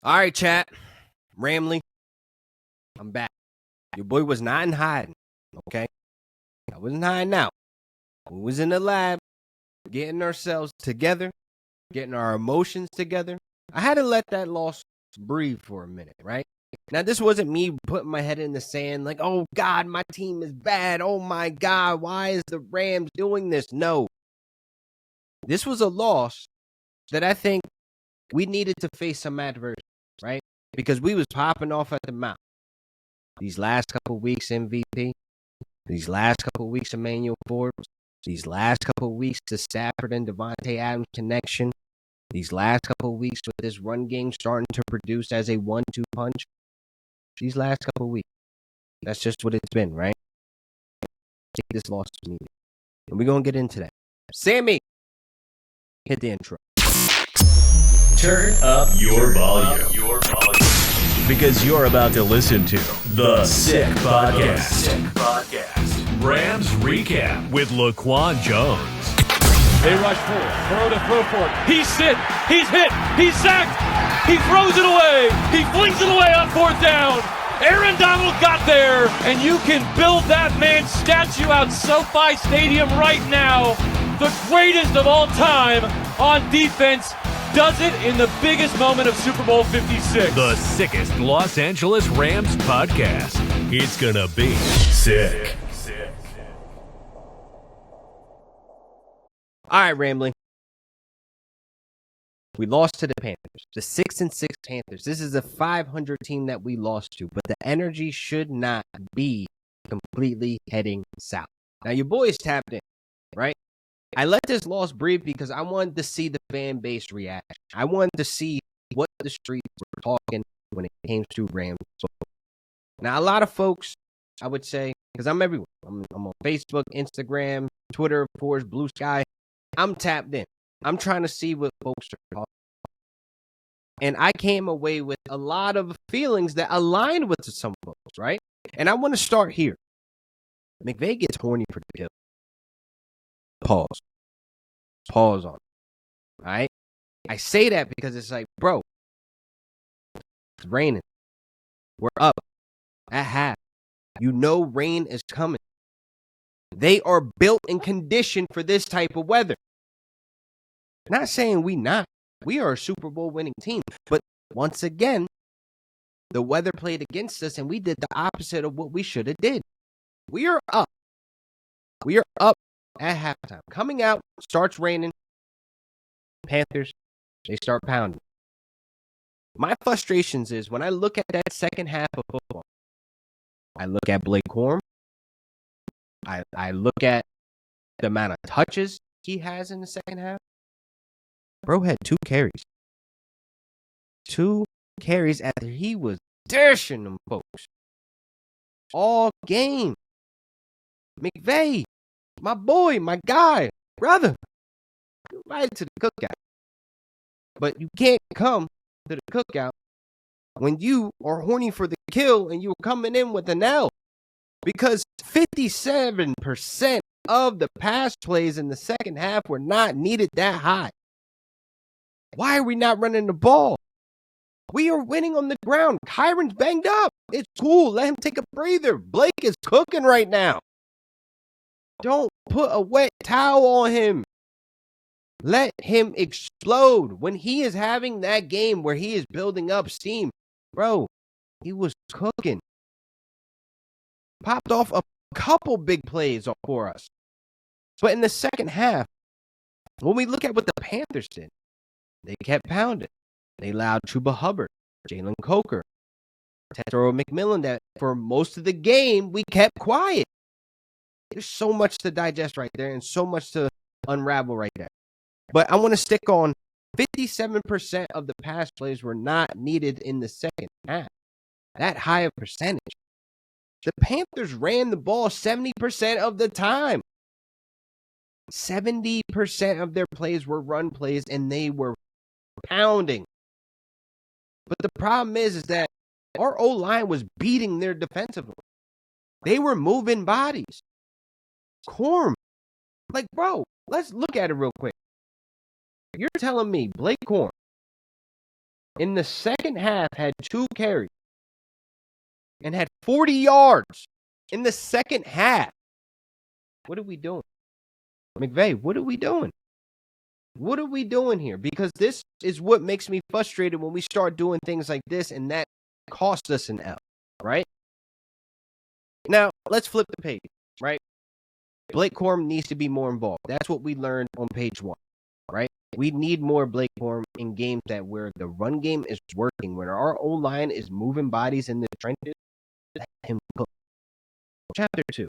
All right, chat. Ramley, I'm back. Your boy was not in hiding, okay? I wasn't hiding out. We was in the lab, getting ourselves together, getting our emotions together. I had to let that loss breathe for a minute, right? Now, this wasn't me putting my head in the sand like, oh, God, my team is bad. Oh, my God, why is the Rams doing this? No. This was a loss that I think we needed to face some adversity, right? Because we was popping off at the mouth. These last couple weeks, MVP. These last couple weeks, Emmanuel Forbes. These last couple weeks, the Stafford and Devontae Adams connection. These last couple weeks with this run game starting to produce as a 1-2 punch. These last couple weeks. That's just what it's been, right? I think this loss is needed. And we're going to get into that. Sammy, hit the intro. Turn up your volume. Because you're about to listen to The Sick Podcast. Rams Recap with Laquan Jones. They rush forward. Burrow to throw for it. He's hit. He's hit. He's sacked. He throws it away. He flings it away on fourth down. Aaron Donald got there, and you can build that man's statue out SoFi Stadium right now. The greatest of all time on defense does it in the biggest moment of Super Bowl 56. The sickest Los Angeles Rams podcast. It's gonna be sick. All right, Ramley. We lost to the Panthers, the 6-6 Panthers. This is a 500 team that we lost to, but the energy should not be completely heading south. Now, your boys tapped in, right? I let this loss breathe because I wanted to see the fan base react. I wanted to see what the streets were talking when it came to Rams football. Now, a lot of folks, I would say, because I'm everywhere. I'm on Facebook, Instagram, Twitter, of course, Blue Sky. I'm tapped in. I'm trying to see what folks are talking about. And I came away with a lot of feelings that aligned with some folks, right? And I want to start here. McVay gets horny for the kill. Pause on it. All right? I say that because it's like, bro, it's raining. We're up at half. You know rain is coming. They are built and conditioned for this type of weather. Not saying we not. We are a Super Bowl winning team. But once again, the weather played against us and we did the opposite of what we should have did. We are up. We are up at halftime. Coming out, starts raining. Panthers, they start pounding. My frustrations is when I look at that second half of football, I look at Blake Corum. I look at the amount of touches he has in the second half. Bro had 2 carries. 2 carries after he was dashing them folks. All game. McVay, my boy, my guy, brother, right to the cookout. But you can't come to the cookout when you are horny for the kill and you're coming in with an L. Because 57% of the pass plays in the second half were not needed that high. Why are we not running the ball? We are winning on the ground. Kyron's banged up. It's cool. Let him take a breather. Blake is cooking right now. Don't put a wet towel on him. Let him explode. When he is having that game where he is building up steam, bro, he was cooking. Popped off a couple big plays for us. But in the second half, when we look at what the Panthers did, they kept pounding. They allowed Chuba Hubbard, Jalen Coker, Tetro McMillan that for most of the game, we kept quiet. There's so much to digest right there and so much to unravel right there. But I want to stick on 57% of the pass plays were not needed in the second half. That high of percentage. The Panthers ran the ball 70% of the time. 70% of their plays were run plays and they were pounding. But the problem is that our O-line was beating their defensive line. They were moving bodies. Corum. Like, bro, let's look at it real quick. You're telling me Blake Corum, in the second half had 2 carries and had 40 yards in the second half. What are we doing? McVay, what are we doing? What are we doing here? Because this is what makes me frustrated when we start doing things like this, and that costs us an L, right? Now, let's flip the page, right? Blake Corum needs to be more involved. That's what we learned on page 1, right? We need more Blake Corum in games where the run game is working, where our O-line is moving bodies in the trenches. Let him cook. Chapter 2,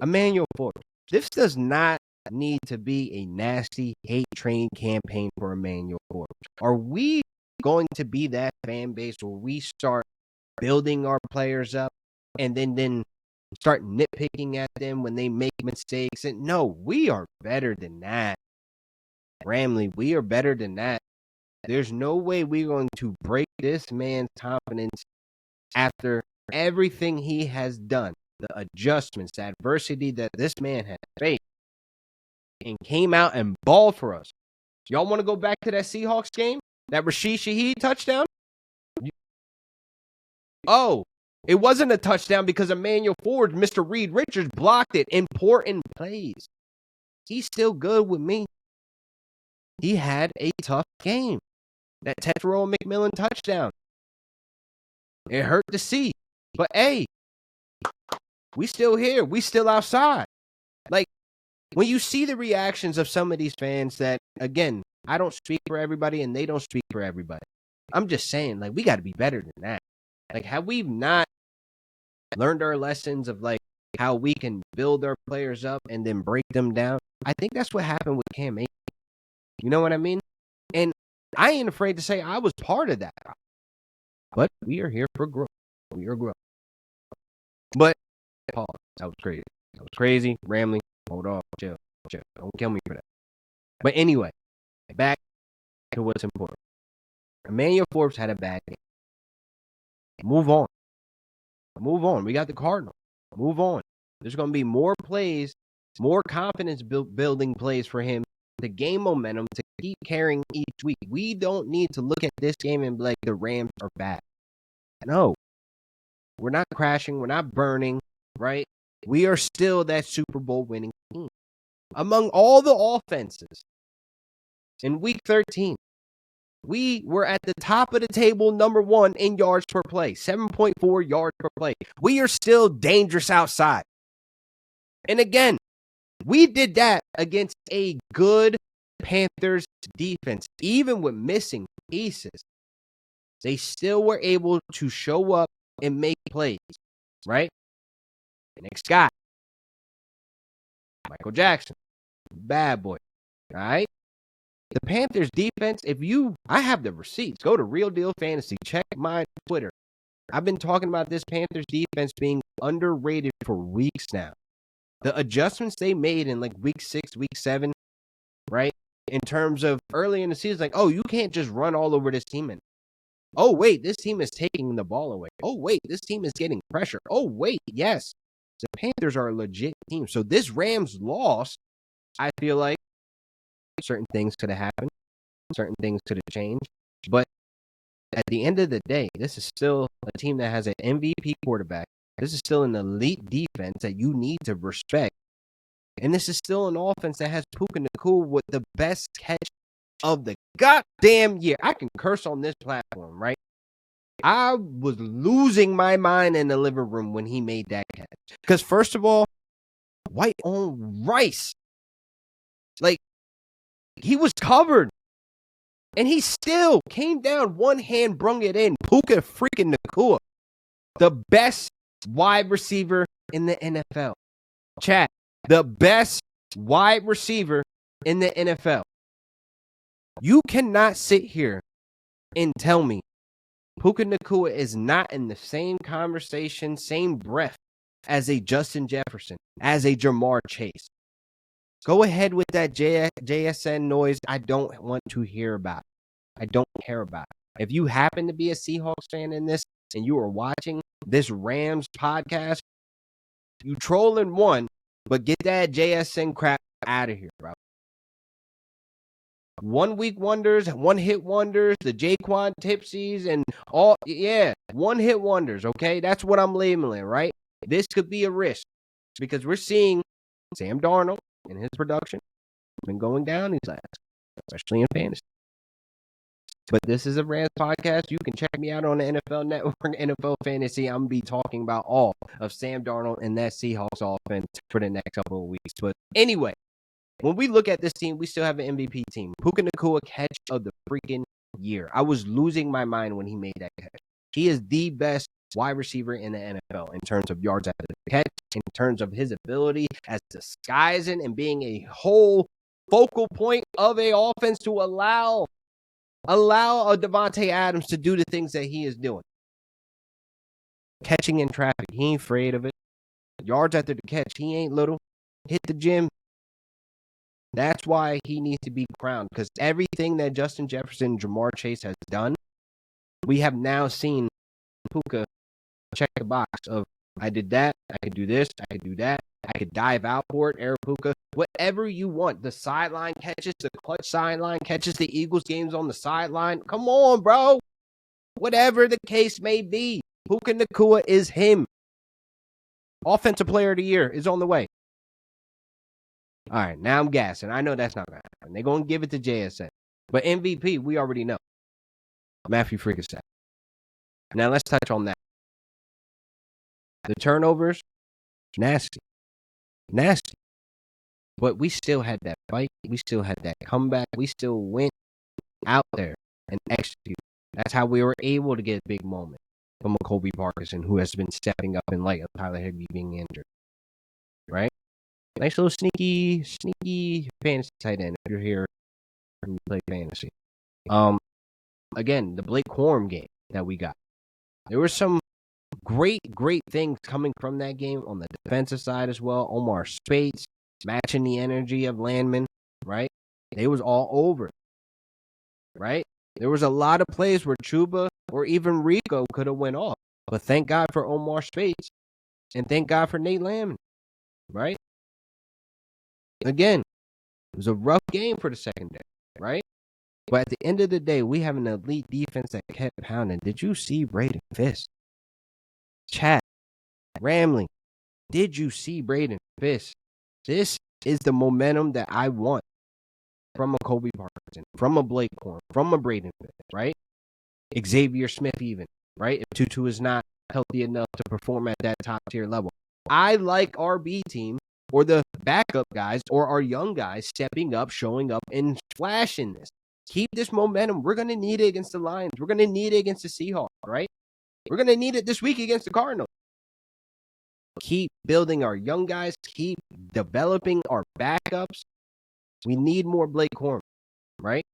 Emmanuel Forbes. This does not need to be a nasty hate train campaign for Emmanuel Forbes. Are we going to be that fan base where we start building our players up and then start nitpicking at them when they make mistakes? And no, we are better than that. Ramley, we are better than that. There's no way we're going to break this man's confidence after everything he has done, the adjustments, the adversity that this man has faced, and came out and balled for us. Y'all want to go back to that Seahawks game? That Rashid Shaheed touchdown? Oh, it wasn't a touchdown because Emmanuel Forbes, Mr. Reed Richards, blocked it. Important plays. He's still good with me. He had a tough game. That Tetherall McMillan touchdown. It hurt to see. But, hey, we still here. We still outside. Like, when you see the reactions of some of these fans that, again, I don't speak for everybody and they don't speak for everybody. I'm just saying, like, we got to be better than that. Like, have we not learned our lessons of, like, how we can build our players up and then break them down? I think that's what happened with Cam Akers. You know what I mean? And I ain't afraid to say I was part of that. But we are here for growth. We are growth. But, pause. That was crazy. That was crazy. Rambling. Hold on. Chill. Don't kill me for that. But anyway, back to what's important. Emmanuel Forbes had a bad game. Move on. We got the Cardinals. Move on. There's going to be more plays, more confidence building plays for him to gain momentum, to keep carrying each week. We don't need to look at this game and be like, the Rams are bad. No. We're not crashing. We're not burning, right? We are still that Super Bowl winning team. Among all the offenses in week 13, we were at the top of the table, number 1 in yards per play, 7.4 yards per play. We are still dangerous outside. And again, we did that against a good Panthers defense. Even with missing pieces, they still were able to show up and make plays, right? Next guy, Michael Jackson, bad boy, all right? The Panthers defense, I have the receipts. Go to Real Deal Fantasy. Check my Twitter. I've been talking about this Panthers defense being underrated for weeks now. The adjustments they made in like week 6, week 7, right? In terms of early in the season, like, oh, you can't just run all over this team. And, oh, wait, this team is taking the ball away. Oh, wait, this team is getting pressure. Oh, wait, yes. The Panthers are a legit team. So this Rams loss, I feel like certain things could have happened. Certain things could have changed. But at the end of the day, this is still a team that has an MVP quarterback. This is still an elite defense that you need to respect. And this is still an offense that has Puka Nacua with the best catch of the goddamn year. I can curse on this platform, right? I was losing my mind in the living room when he made that catch. Because first of all, white on rice. Like, he was covered. And he still came down, one hand, brung it in. Puka freaking Nacua. The best wide receiver in the NFL. Chat, the best wide receiver in the NFL. You cannot sit here and tell me Puka Nacua is not in the same conversation, same breath as a Justin Jefferson, as a Jamar Chase. Go ahead with that JSN noise. I don't want to hear about it. I don't care about it. If you happen to be a Seahawks fan in this and you are watching this Rams podcast, you trolling one, but get that JSN crap out of here, bro. 1-week wonders, one-hit wonders, the Jaquan Tipsies, and all, one-hit wonders, okay? That's what I'm labeling, right? This could be a risk because we're seeing Sam Darnold and his production has been going down these last, especially in fantasy. But this is a Rams podcast. You can check me out on the NFL Network, NFL Fantasy. I'm going to be talking about all of Sam Darnold and that Seahawks offense for the next couple of weeks. But anyway, when we look at this team, we still have an MVP team. Puka Nacua catch of the freaking year. I was losing my mind when he made that catch. He is the best wide receiver in the NFL in terms of yards after the catch, in terms of his ability as disguising and being a whole focal point of a offense to allow a Devontae Adams to do the things that he is doing. Catching in traffic, he ain't afraid of it. Yards after the catch, he ain't little. Hit the gym. That's why he needs to be crowned, because everything that Justin Jefferson and Jamar Chase has done, we have now seen Puka check the box of, I did that, I could do this, I could do that, I could dive out for it, Eric Puka, whatever you want. The sideline catches, the clutch sideline catches, the Eagles games on the sideline. Come on, bro. Whatever the case may be, Puka Nacua is him. Offensive Player of the Year is on the way. All right, now I'm gassing. I know that's not going to happen. They're going to give it to JSN. But MVP, we already know. Matthew freaking Stafford. Now let's touch on that. The turnovers, nasty. Nasty. But we still had that fight. We still had that comeback. We still went out there and executed. That's how we were able to get a big moment from a Kobe Parkinson, who has been stepping up in light of Tyler Higbee being injured. Right? Nice little sneaky fantasy tight end if you're here and you play fantasy. Again, the Blake Corum game that we got. There were some great things coming from that game on the defensive side as well. Omar Speights matching the energy of Landman, right? They was all over, right? There was a lot of plays where Chuba or even Rico could have went off. But thank God for Omar Speights and thank God for Nate Landman, right? Again, it was a rough game for the secondary, right? But at the end of the day, we have an elite defense that kept pounding. Did you see Braden Fisk? Chat, Ramley, did you see Braden Fisk? This is the momentum that I want from a Kobe Parkinson, from a Blake Corum, from a Braden Fisk, right? Xavier Smith even, right? If Tutu is not healthy enough to perform at that top tier level. I like our B team or the backup guys or our young guys stepping up, showing up, and flashing this. Keep this momentum. We're going to need it against the Lions. We're going to need it against the Seahawks, right? We're going to need it this week against the Cardinals. Keep building our young guys. Keep developing our backups. We need more Blake Corum, right?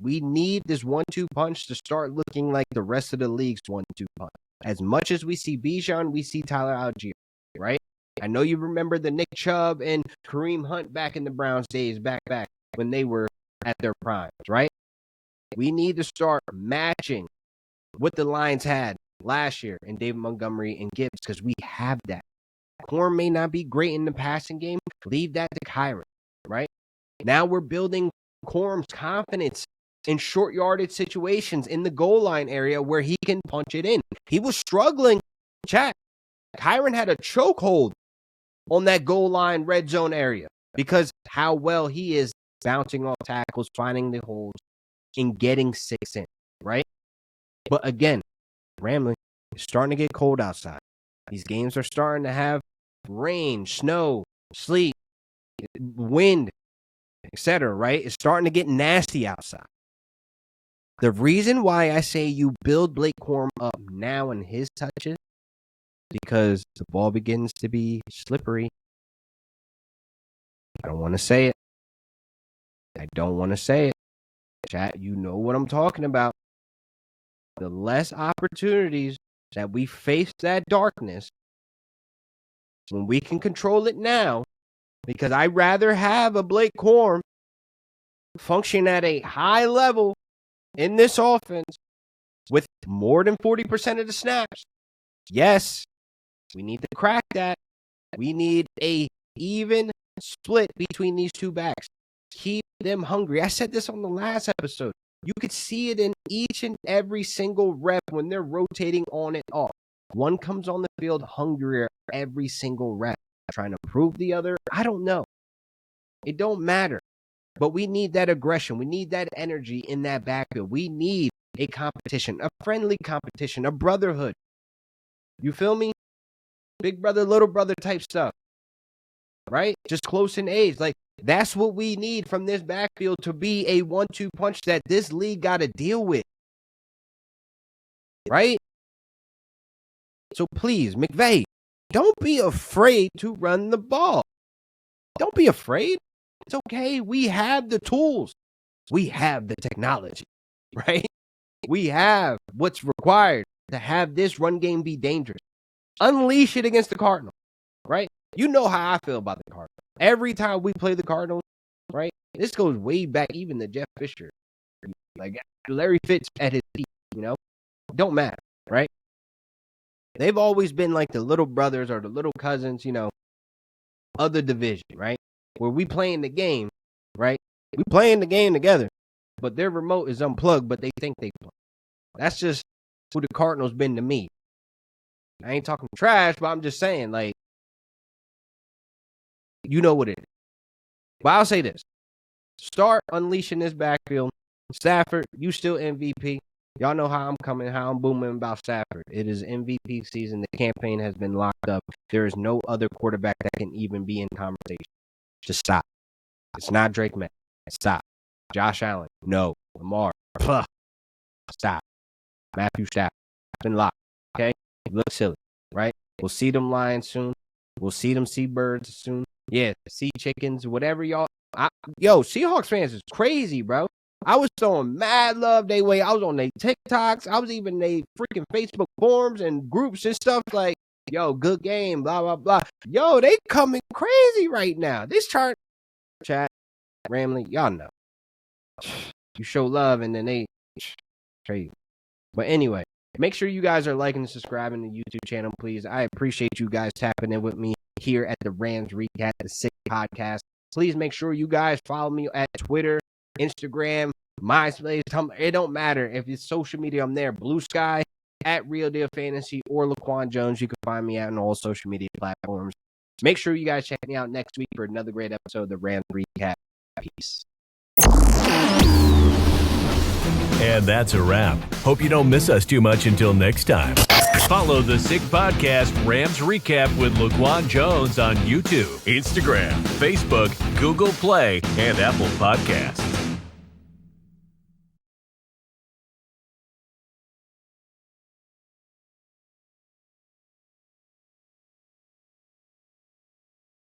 We need this 1-2 punch to start looking like the rest of the league's 1-2 punch. As much as we see Bijan, we see Tyler Algier, right? I know you remember the Nick Chubb and Kareem Hunt back in the Browns days, back when they were at their primes, right? We need to start matching what the Lions had last year in David Montgomery and Gibbs because we have that. Corum may not be great in the passing game. Leave that to Kyron, right? Now we're building Corum's confidence in short yardage situations in the goal line area where he can punch it in. He was struggling. Chat. Kyron had a chokehold on that goal line red zone area because how well he is bouncing off tackles, finding the holes, and getting 6 in, right? But again, Ramley, it's starting to get cold outside. These games are starting to have rain, snow, sleet, wind, etc., right? It's starting to get nasty outside. The reason why I say you build Blake Corum up now in his touches because the ball begins to be slippery. I don't want to say it. I don't want to say it. Chat, you know what I'm talking about. The less opportunities that we face that darkness, when we can control it now, because I'd rather have a Blake Corum function at a high level in this offense with more than 40% of the snaps. Yes, we need to crack that. We need a even split between these two backs. Keep them hungry. I said this on the last episode. You could see it in each and every single rep when they're rotating on and off. One comes on the field hungrier every single rep, trying to prove the other. I don't know. It don't matter. But we need that aggression. We need that energy in that backfield. We need a competition, a friendly competition, a brotherhood. You feel me? Big brother, little brother type stuff. Right? Just close in age. Like, that's what we need from this backfield to be a 1-2 punch that this league got to deal with. Right? So please, McVay, don't be afraid to run the ball. Don't be afraid. It's okay. We have the tools. We have the technology, right? We have what's required to have this run game be dangerous. Unleash it against the Cardinals, right? You know how I feel about the Cardinals. Every time we play the Cardinals, right? This goes way back even to Jeff Fisher. Like Larry Fitz at his peak, you know? Don't matter, right? They've always been like the little brothers or the little cousins, you know, of the division, right? Where we playing the game, right? We playing the game together, but their remote is unplugged, but they think they play. That's just who the Cardinals been to me. I ain't talking trash, but I'm just saying, like, you know what it is. But I'll say this. Start unleashing this backfield. Stafford, you still MVP. Y'all know how I'm coming, how I'm booming about Stafford. It is MVP season. The campaign has been locked up. There is no other quarterback that can even be in conversation. Just stop. It's not Drake May. Stop. Josh Allen. No. Lamar. Stop. Matthew Stafford. It's been locked. Okay? It looks silly, right? We'll see them Lions soon. We'll see them Seabirds soon. Yeah, sea chickens, whatever y'all. Seahawks fans is crazy, bro. I was throwing mad love they way. I was on their TikToks. I was even they freaking Facebook forums and groups and stuff like, yo, good game, blah, blah, blah. Yo, they coming crazy right now. This chat, Ramley, y'all know. You show love and then they crazy. But anyway, make sure you guys are liking and subscribing to the YouTube channel, please. I appreciate you guys tapping in with me here at the Rams Recap, the Sick Podcast. Please make sure you guys follow me at Twitter, Instagram, MySpace, Tumblr. It don't matter. If it's social media, I'm there. Blue Sky, at Real Deal Fantasy, or Laquan Jones. You can find me out on all social media platforms. Make sure you guys check me out next week for another great episode of the Rams Recap. Peace. And that's a wrap. Hope you don't miss us too much until next time. Follow the Sick Podcast Rams Recap with Laquan Jones on YouTube, Instagram, Facebook, Google Play, and Apple Podcasts.